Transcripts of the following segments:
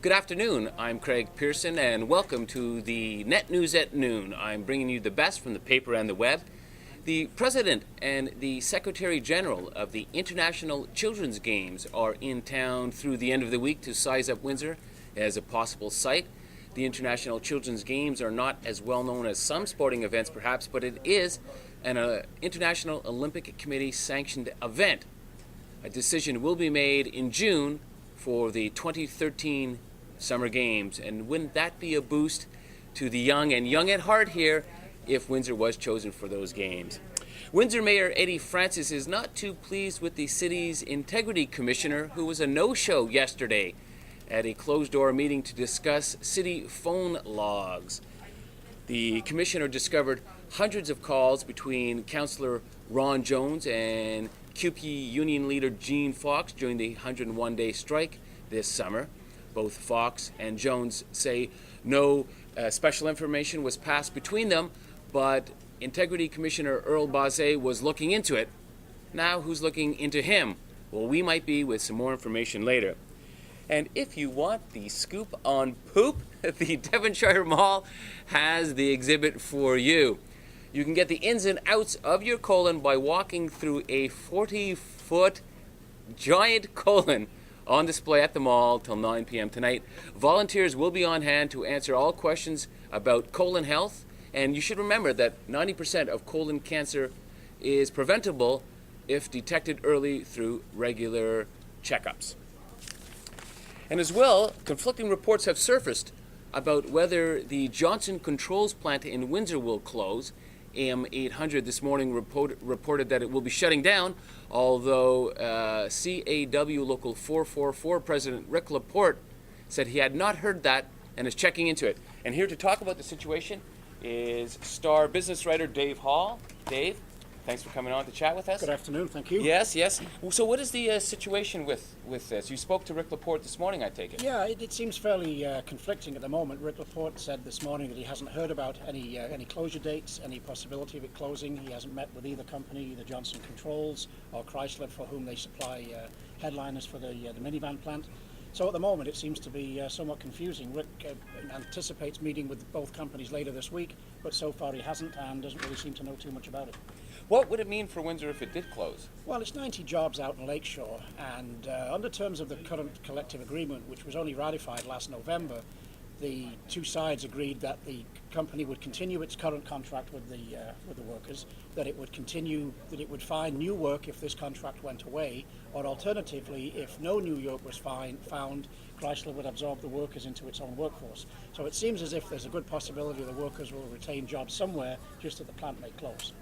Good afternoon, I'm Craig Pearson and welcome to the Net News at Noon. I'm bringing you the best from the paper and the web. The President and the Secretary General of the International Children's Games are in town through the end of the week to size up Windsor as a possible site. The International Children's Games are not as well known as some sporting events perhaps, but it is an International Olympic Committee sanctioned event. A decision will be made in June for the 2013 Summer Games, and wouldn't that be a boost to the young and young at heart here if Windsor was chosen for those games? Windsor Mayor Eddie Francis is not too pleased with the city's Integrity Commissioner, who was a no-show yesterday at a closed-door meeting to discuss city phone logs. The commissioner discovered hundreds of calls between Councillor Ron Jones and CUPE union leader Gene Fox during the 101-day strike this summer. Both Fox and Jones say no special information was passed between them, but Integrity Commissioner Earl Bazet was looking into it. Now who's looking into him? Well, we might be with some more information later. And if you want the scoop on poop, the Devonshire Mall has the exhibit for you. You can get the ins and outs of your colon by walking through a 40-foot giant colon on display at the mall till 9 p.m. tonight. Volunteers will be on hand to answer all questions about colon health, and you should remember that 90% of colon cancer is preventable if detected early through regular checkups. And as well, conflicting reports have surfaced about whether the Johnson Controls plant in Windsor will close. AM 800 this morning reported that it will be shutting down, although CAW Local 444 President Rick Laporte said he had not heard that and is checking into it. And here to talk about the situation is Star business writer Dave Hall. Dave, thanks for coming on to chat with us. Good afternoon, thank you. Yes. So what is the situation with this? You spoke to Rick Laporte this morning, I take it. Yeah, it seems fairly conflicting at the moment. Rick Laporte said this morning that he hasn't heard about any closure dates, any possibility of it closing. He hasn't met with either company, either Johnson Controls or Chrysler, for whom they supply headliners for the minivan plant. So at the moment it seems to be somewhat confusing. Rick anticipates meeting with both companies later this week, but so far he hasn't and doesn't really seem to know too much about it. What would it mean for Windsor if it did close? Well, it's 90 jobs out in Lakeshore, and under terms of the current collective agreement, which was only ratified last November, the two sides agreed that the company would continue its current contract with the workers, that it would find new work if this contract went away, or alternatively, if no new work was found, Chrysler would absorb the workers into its own workforce. So it seems as if there's a good possibility the workers will retain jobs somewhere, just that the plant may close.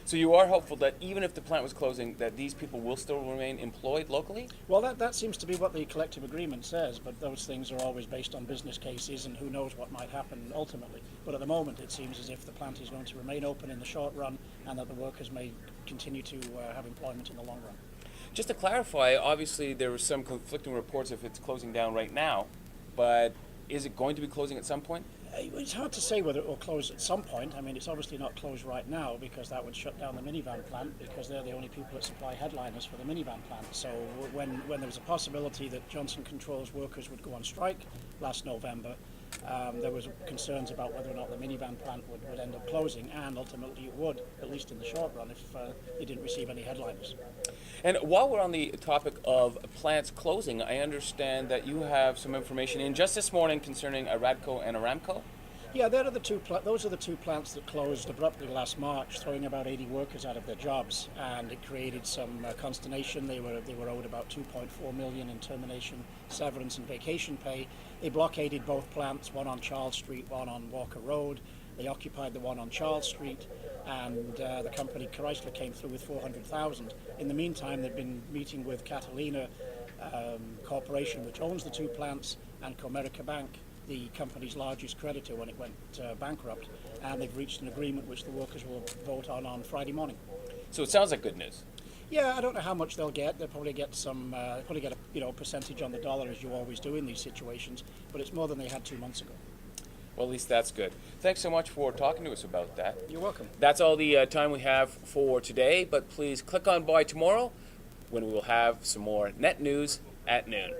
So you are hopeful that even if the plant was closing, that these people will still remain employed locally? Well, that seems to be what the collective agreement says, but those things are always based on business cases and who knows what might happen ultimately. But at the moment it seems as if the plant is going to remain open in the short run and that the workers may continue to have employment in the long run. Just to clarify, obviously there were some conflicting reports if it's closing down right now, but is it going to be closing at some point? It's hard to say whether it will close at some point. I mean, it's obviously not closed right now because that would shut down the minivan plant because they're the only people that supply headliners for the minivan plant. So when there was a possibility that Johnson Controls workers would go on strike last November, there was concerns about whether or not the minivan plant would end up closing, and ultimately it would, at least in the short run, if they didn't receive any headliners. And while we're on the topic of plants closing, I understand that you have some information in just this morning concerning Aradco and Aramco? Yeah, those are the two plants that closed abruptly last March, throwing about 80 workers out of their jobs, and it created some consternation. They were owed about $2.4 million in termination, severance, and vacation pay. They blockaded both plants, one on Charles Street, one on Walker Road. They occupied the one on Charles Street, and the company Chrysler came through with $400,000. In the meantime, they've been meeting with Catalina Corporation, which owns the two plants, and Comerica Bank, the company's largest creditor when it went bankrupt, and they've reached an agreement which the workers will vote on Friday morning. So it sounds like good news. Yeah, I don't know how much they'll get. They'll probably get a percentage on the dollar, as you always do in these situations, but it's more than they had 2 months ago. Well, at least that's good. Thanks so much for talking to us about that. You're welcome. That's all the time we have for today, but please click on by tomorrow when we will have some more Net News at noon.